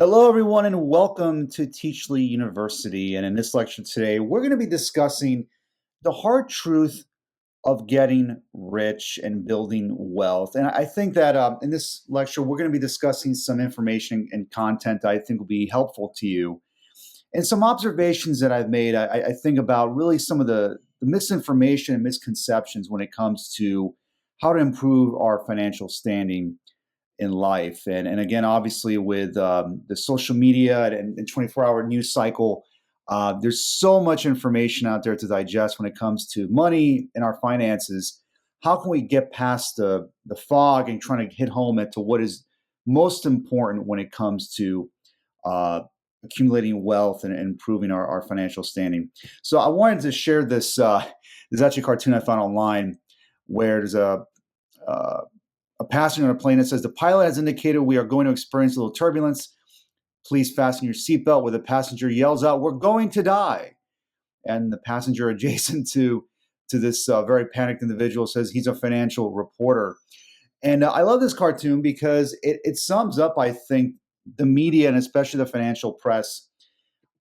Hello, everyone, and welcome to Teachly University. And in this lecture today, we're going to be discussing the hard truth of getting rich and building wealth. And I think that in this lecture, we're going to be discussing some information and content I think will be helpful to you. And some observations that I've made, I think about really some of the misinformation and misconceptions when it comes to how to improve our financial standing in life. And again, obviously, with the social media and 24-hour news cycle, there's so much information out there to digest when it comes to money and our finances. How can we get past the fog and trying to hit home at to what is most important when it comes to uh, accumulating wealth and improving our financial standing? So I wanted to share this. There's actually a cartoon I found online where there's uh, a passenger on a plane that says the pilot has indicated we are going to experience a little turbulence. Please fasten your seatbelt. Where the passenger yells out, "We're going to die!" And the passenger adjacent to this very panicked individual says he's a financial reporter. And I love this cartoon because it sums up, I think, the media and especially the financial press,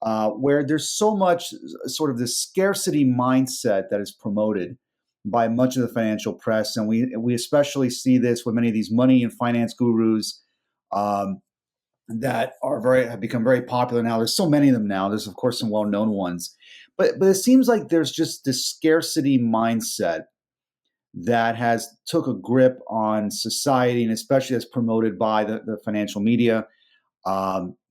where there's so much sort of this scarcity mindset that is promoted by much of the financial press, and we especially see this with many of these money and finance gurus um, that have become very popular now. There's so many of them now. There's of course some well-known ones, but it seems like there's just this scarcity mindset that has took a grip on society, and especially as promoted by the financial media.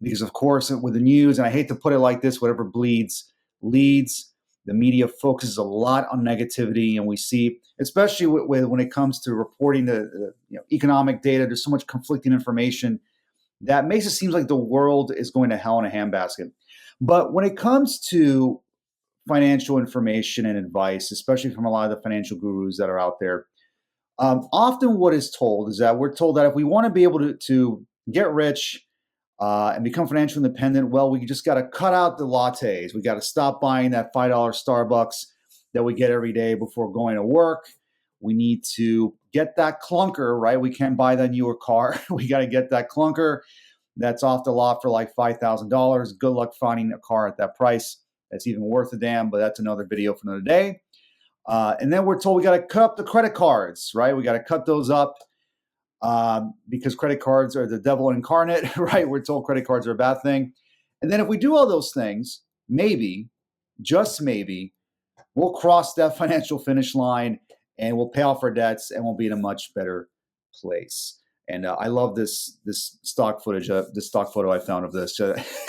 Because of course, with the news, and I hate to put it like this, whatever bleeds leads. The media focuses a lot on negativity, and we see, especially when it comes to reporting the economic data, there's so much conflicting information that makes it seem like the world is going to hell in a handbasket. But when it comes to financial information and advice, especially from a lot of the financial gurus that are out there, often what is told is that we're told that if we want to be able to get rich and become financially independent, well, we just got to cut out the lattes. We got to stop buying that $5 Starbucks that we get every day before going to work. We need to get that clunker, right? We can't buy that newer car. We got to get that clunker that's off the lot for like $5,000. Good luck finding a car at that price that's even worth a damn, but that's another video for another day. And then we're told we got to cut up the credit cards, right? We got to cut those up because credit cards are the devil incarnate, right? We're told credit cards are a bad thing. And then if we do all those things, maybe, just maybe, we'll cross that financial finish line and we'll pay off our debts and we'll be in a much better place. And I love this stock footage, this stock photo I found of this.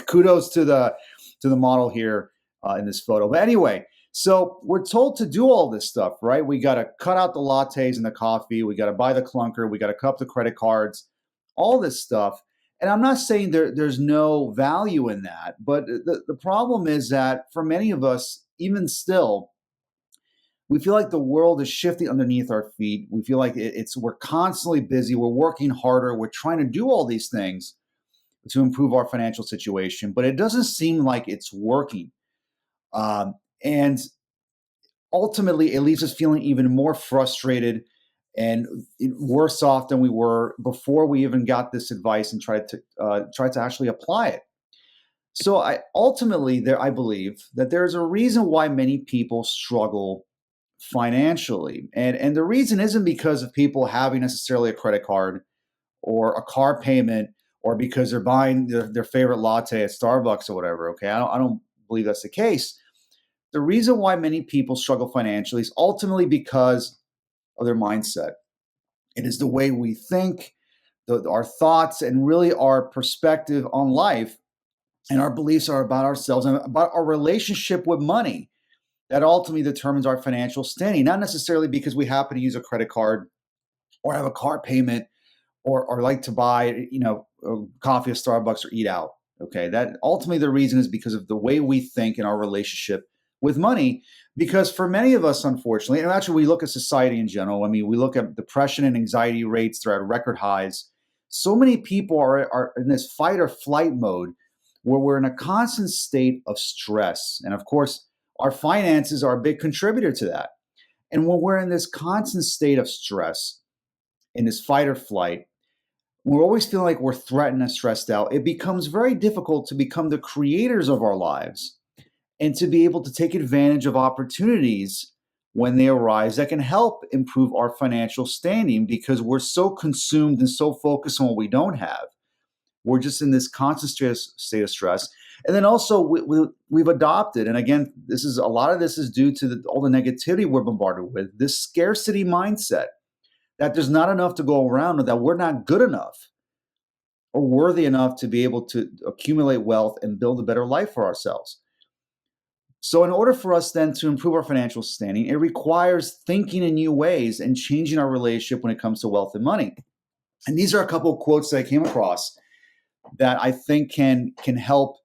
Kudos to the model here in this photo. But anyway, so we're told to do all this stuff, right? We got to cut out the lattes and the coffee. We got to buy the clunker. We got to cut up the credit cards, all this stuff. And I'm not saying there's no value in that, but the problem is that for many of us, even still, we feel like the world is shifting underneath our feet. We feel like we're constantly busy. We're working harder. We're trying to do all these things to improve our financial situation, but it doesn't seem like it's working. And ultimately, it leaves us feeling even more frustrated and worse off than we were before we even got this advice and tried to actually apply it. So I believe that there's a reason why many people struggle financially, and the reason isn't because of people having necessarily a credit card or a car payment or because they're buying their favorite latte at Starbucks or whatever. Okay, I don't believe that's the case. The reason why many people struggle financially is ultimately because of their mindset. It is the way we think, our thoughts, and really our perspective on life and our beliefs are about ourselves and about our relationship with money that ultimately determines our financial standing, not necessarily because we happen to use a credit card or have a car payment or like to buy, coffee at Starbucks or eat out. Okay, that ultimately the reason is because of the way we think and our relationship with money. Because for many of us, unfortunately, and actually we look at society in general, I mean, we look at depression and anxiety rates, they're at record highs. So many people are in this fight or flight mode where we're in a constant state of stress. And of course, our finances are a big contributor to that. And when we're in this constant state of stress, in this fight or flight, we're always feeling like we're threatened and stressed out, it becomes very difficult to become the creators of our lives and to be able to take advantage of opportunities when they arise that can help improve our financial standing because we're so consumed and so focused on what we don't have. We're just in this constant state of stress. And then also we've adopted, and again, a lot of this is due to all the negativity we're bombarded with, this scarcity mindset that there's not enough to go around, or that we're not good enough or worthy enough to be able to accumulate wealth and build a better life for ourselves. So in order for us then to improve our financial standing, it requires thinking in new ways and changing our relationship when it comes to wealth and money. And these are a couple of quotes that I came across that I think can help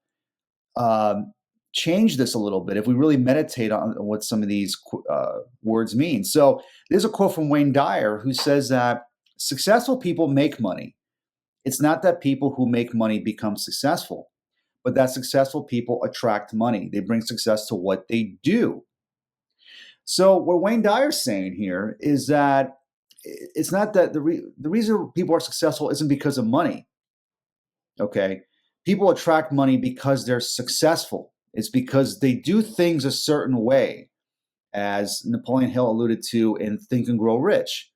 change this a little bit if we really meditate on what some of these words mean. So there's a quote from Wayne Dyer who says that successful people make money. It's not that people who make money become successful, but that successful people attract money. They bring success to what they do. So what Wayne Dyer's saying here is that it's not that the reason people are successful isn't because of money. Okay. People attract money because they're successful. It's because they do things a certain way, as Napoleon Hill alluded to in Think and Grow Rich.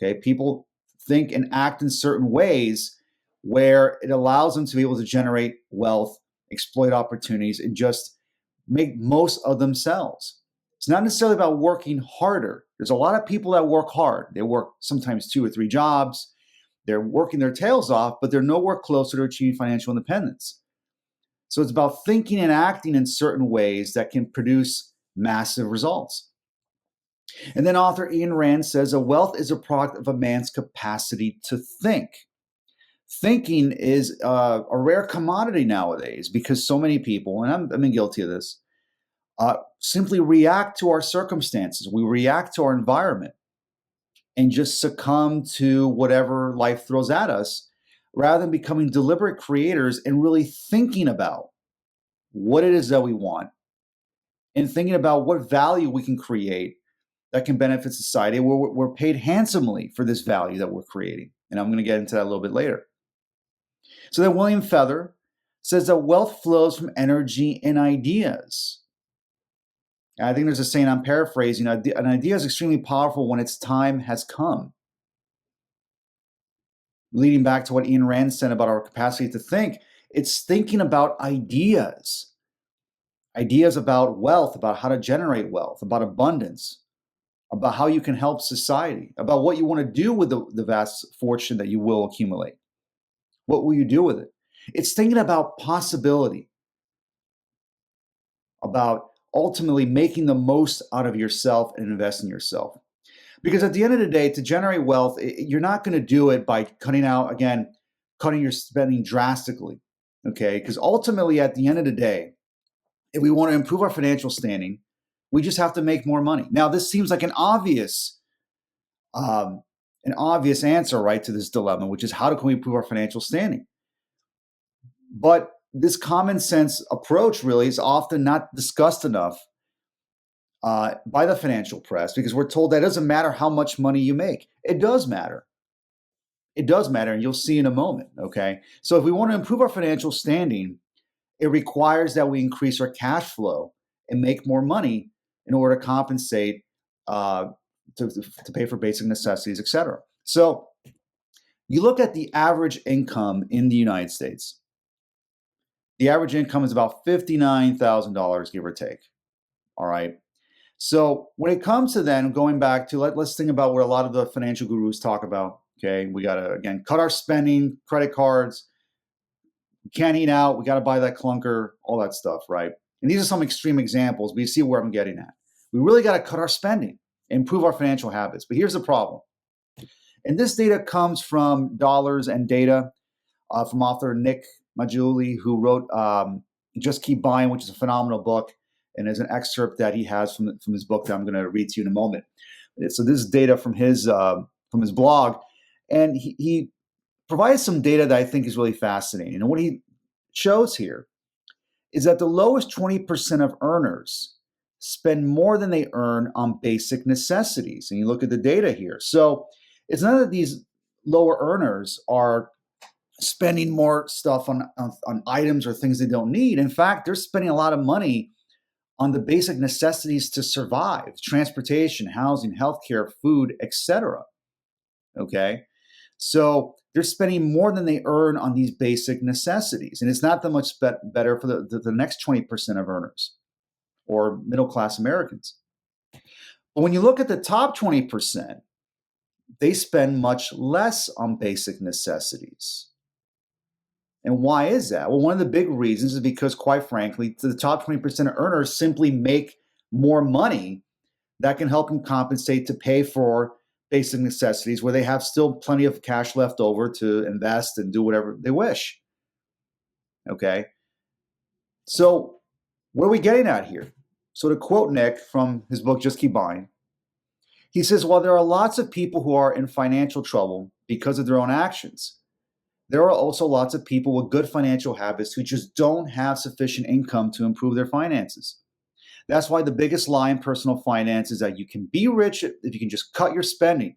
Okay. People think and act in certain ways where it allows them to be able to generate wealth, exploit opportunities, and just make most of themselves. It's not necessarily about working harder. There's a lot of people that work hard. They work sometimes 2 or 3 jobs. They're working their tails off, but they're nowhere closer to achieving financial independence. So it's about thinking and acting in certain ways that can produce massive results. And then author Ayn Rand says, a wealth is a product of a man's capacity to think. Thinking is a rare commodity nowadays because so many people, and I've been guilty of this, simply react to our circumstances. We react to our environment and just succumb to whatever life throws at us rather than becoming deliberate creators and really thinking about what it is that we want and thinking about what value we can create that can benefit society. We're paid handsomely for this value that we're creating. And I'm going to get into that a little bit later. So then William Feather says that wealth flows from energy and ideas. And I think there's a saying, I'm paraphrasing, an idea is extremely powerful when its time has come. Leading back to what Ayn Rand said about our capacity to think, it's thinking about ideas. Ideas about wealth, about how to generate wealth, about abundance, about how you can help society, about what you want to do with the vast fortune that you will accumulate. What will you do with it? It's thinking about possibility, about ultimately making the most out of yourself and invest in yourself. Because at the end of the day, to generate wealth, you're not going to do it by cutting your spending drastically, okay? Because ultimately, at the end of the day, if we want to improve our financial standing, we just have to make more money. Now, this seems like an obvious answer, right, to this dilemma, which is how can we improve our financial standing? But this common sense approach really is often not discussed enough by the financial press because we're told that it doesn't matter how much money you make. It does matter. It does matter, and you'll see in a moment, okay? So if we want to improve our financial standing, it requires that we increase our cash flow and make more money in order to compensate to pay for basic necessities, et cetera. So you look at the average income in the United States. The average income is about $59,000, give or take. All right. So when it comes to then going back to, let's think about what a lot of the financial gurus talk about. Okay. We got to, again, cut our spending, credit cards. We can't eat out. We got to buy that clunker, all that stuff. Right. And these are some extreme examples, but you see where I'm getting at. We really got to cut our spending, improve our financial habits. But here's the problem. And this data comes from Dollars and Data from author Nick Maggiulli, who wrote Just Keep Buying, which is a phenomenal book. And there's an excerpt that he has from his book that I'm going to read to you in a moment. So this is data from his blog. And he provides some data that I think is really fascinating. And what he shows here is that the lowest 20% of earners spend more than they earn on basic necessities. And you look at the data here. So it's not that these lower earners are spending more stuff on items or things they don't need. In fact, they're spending a lot of money on the basic necessities to survive: transportation, housing, healthcare, food, etc. Okay. So they're spending more than they earn on these basic necessities. And it's not that much better for the next 20% of earners or middle class Americans. But when you look at the top 20%, they spend much less on basic necessities. And why is that? Well, one of the big reasons is because, quite frankly, the top 20% of earners simply make more money that can help them compensate to pay for basic necessities, where they have still plenty of cash left over to invest and do whatever they wish. Okay. So what are we getting at here? So to quote Nick from his book, Just Keep Buying, he says, while there are lots of people who are in financial trouble because of their own actions, there are also lots of people with good financial habits who just don't have sufficient income to improve their finances. That's why the biggest lie in personal finance is that you can be rich if you can just cut your spending.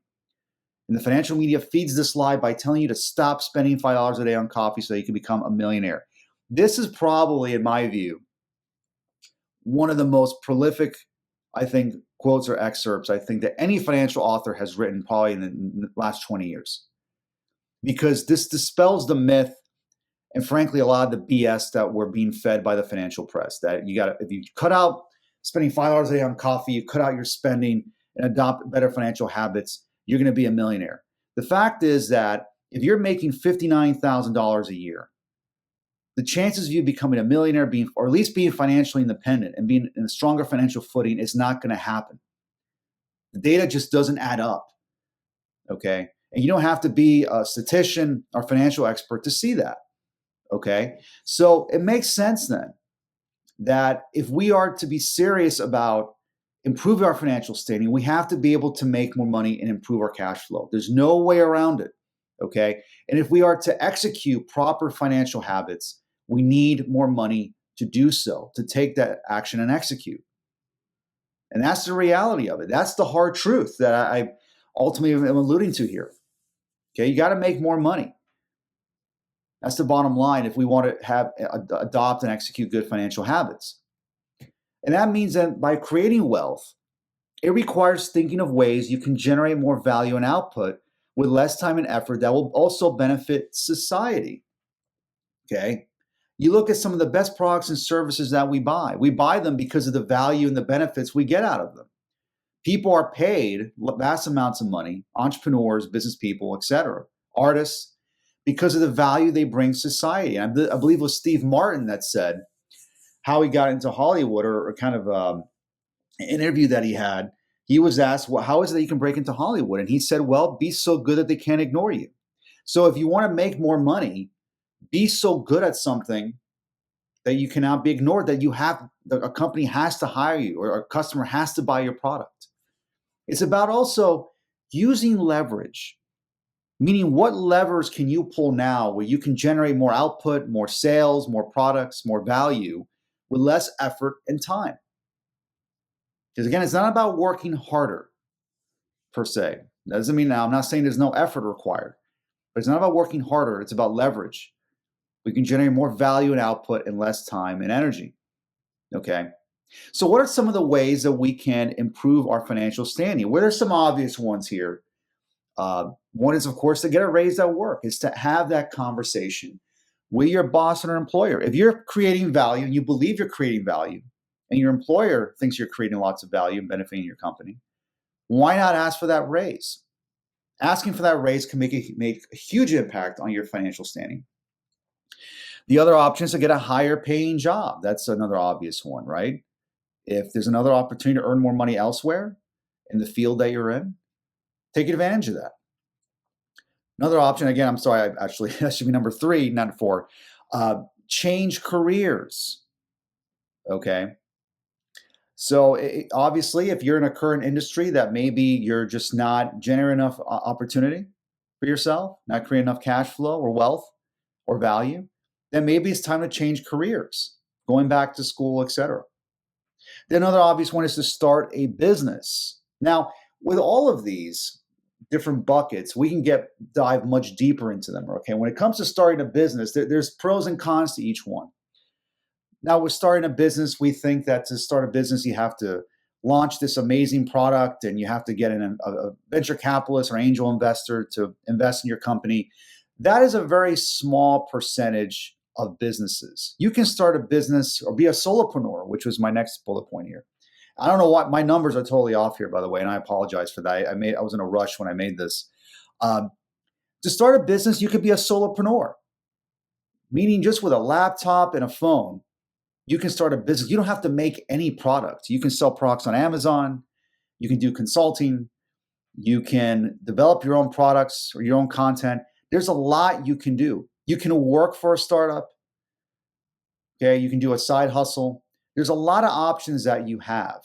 And the financial media feeds this lie by telling you to stop spending $5 a day on coffee so you can become a millionaire. This is probably, in my view, one of the most prolific, I think, quotes or excerpts I think that any financial author has written probably in the last 20 years. Because this dispels the myth and, frankly, a lot of the BS that we're being fed by the financial press, that if you cut out spending $5 a day on coffee, you cut out your spending and adopt better financial habits, you're going to be a millionaire. The fact is that if you're making $59,000 a year, the chances of you becoming a millionaire, or at least being financially independent and being in a stronger financial footing, is not going to happen. The data just doesn't add up. Okay. And you don't have to be a statistician or financial expert to see that. Okay. So it makes sense then that if we are to be serious about improving our financial standing, we have to be able to make more money and improve our cash flow. There's no way around it. Okay. And if we are to execute proper financial habits, we need more money to do so, to take that action and execute. And that's the reality of it. That's the hard truth that I ultimately am alluding to here. Okay. You got to make more money. That's the bottom line if we want to adopt and execute good financial habits. And that means that by creating wealth, it requires thinking of ways you can generate more value and output with less time and effort that will also benefit society. Okay. You look at some of the best products and services that we buy. We buy them because of the value and the benefits we get out of them. People are paid vast amounts of money, entrepreneurs, business people, etc., artists, because of the value they bring society. And I believe it was Steve Martin that said how he got into Hollywood, or kind of an interview that he had. He was asked, well, how is it that you can break into Hollywood? And he said, well, be so good that they can't ignore you. So if you want to make more money, be so good at something that you cannot be ignored, that a company has to hire you or a customer has to buy your product. It's about also using leverage, meaning what levers can you pull now where you can generate more output, more sales, more products, more value with less effort and time. Because again, it's not about working harder per se. That doesn't mean, now I'm not saying there's no effort required, but it's not about working harder. It's about leverage. We can generate more value and output in less time and energy. Okay. So what are some of the ways that we can improve our financial standing? Well, there's some obvious ones here. One is, of course, to get a raise at work. Is to have that conversation with your boss or employer. If you're creating value and you believe you're creating value, and your employer thinks you're creating lots of value and benefiting your company, why not ask for that raise? Asking for that raise can make a huge impact on your financial standing. The other option is to get a higher paying job. That's another obvious one, right? If there's another opportunity to earn more money elsewhere in the field that you're in, take advantage of that. Another option, again, I'm sorry, actually, that should be number 3, not 4. Change careers. Okay. So obviously, if you're in a current industry that maybe you're just not generating enough opportunity for yourself, not creating enough cash flow or wealth or value, then maybe it's time to change careers, going back to school, etc. Then another obvious one is to start a business. Now, with all of these, different buckets. We can dive much deeper into them. Okay, when it comes to starting a business, there's pros and cons to each one. Now, with starting a business, we think that to start a business, you have to launch this amazing product and you have to get a venture capitalist or angel investor to invest in your company. That is a very small percentage of businesses. You can start a business or be a solopreneur, which was my next bullet point here. I don't know why my numbers are totally off here, by the way, and I apologize for that. I was in a rush when I made this. To start a business, you could be a solopreneur, meaning just with a laptop and a phone, you can start a business. You don't have to make any product. You can sell products on Amazon. You can do consulting. You can develop your own products or your own content. There's a lot you can do. You can work for a startup. Okay, you can do a side hustle. There's a lot of options that you have,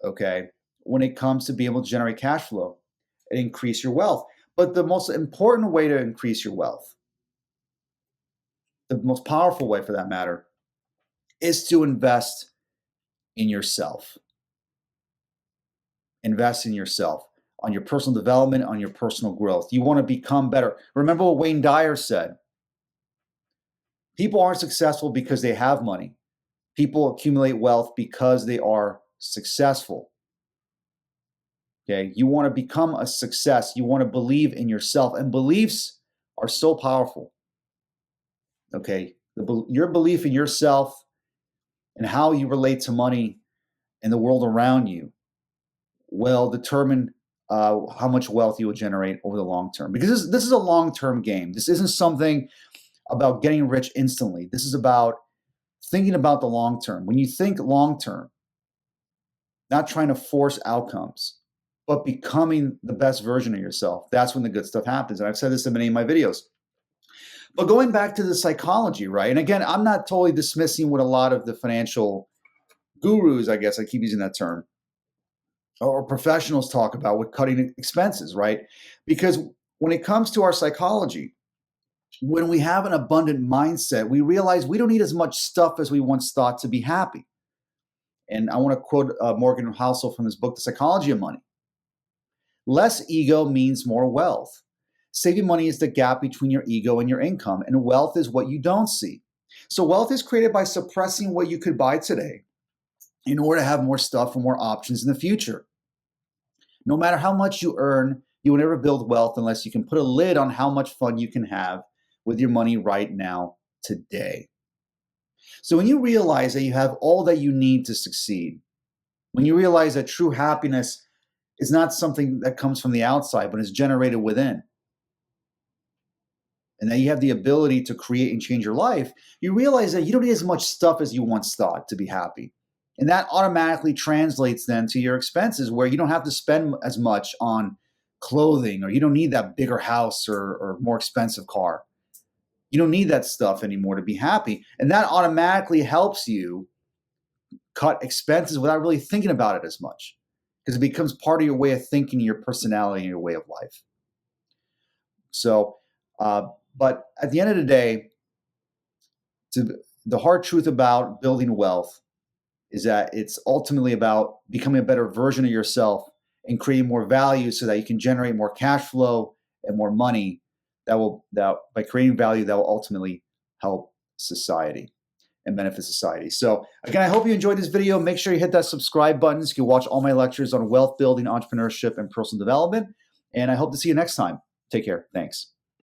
okay, when it comes to being able to generate cash flow and increase your wealth. But the most important way to increase your wealth, the most powerful way for that matter, is to invest in yourself. Invest in yourself, on your personal development, on your personal growth. You want to become better. Remember what Wayne Dyer said. People aren't successful because they have money. People accumulate wealth because they are successful. Okay, you want to become a success. You want to believe in yourself, and beliefs are so powerful. Okay, your belief in yourself and how you relate to money and the world around you will determine how much wealth you will generate over the long term. Because this is a long-term game. This isn't something about getting rich instantly. This is about thinking about the long term. When you think long term, not trying to force outcomes, but becoming the best version of yourself, that's when the good stuff happens. And I've said this in many of my videos. But going back to the psychology, right? And again, I'm not totally dismissing what a lot of the financial gurus, I guess I keep using that term, or professionals talk about with cutting expenses, right? Because when it comes to our psychology, when we have an abundant mindset, we realize we don't need as much stuff as we once thought to be happy. And I want to quote Morgan Housel from his book, The Psychology of Money. Less ego means more wealth. Saving money is the gap between your ego and your income, and wealth is what you don't see. So wealth is created by suppressing what you could buy today in order to have more stuff and more options in the future. No matter how much you earn, you will never build wealth unless you can put a lid on how much fun you can have with your money right now, today. So when you realize that you have all that you need to succeed, when you realize that true happiness is not something that comes from the outside, but is generated within, and that you have the ability to create and change your life, you realize that you don't need as much stuff as you once thought to be happy. And that automatically translates then to your expenses, where you don't have to spend as much on clothing, or you don't need that bigger house or more expensive car. You don't need that stuff anymore to be happy. And that automatically helps you cut expenses without really thinking about it as much, because it becomes part of your way of thinking, your personality, and your way of life. So, but at the end of the day, the hard truth about building wealth is that it's ultimately about becoming a better version of yourself and creating more value so that you can generate more cash flow and more money that by creating value that will ultimately help society and benefit society. So again, I hope you enjoyed this video. Make sure you hit that subscribe button so you can watch all my lectures on wealth building, entrepreneurship, and personal development. And I hope to see you next time. Take care. Thanks.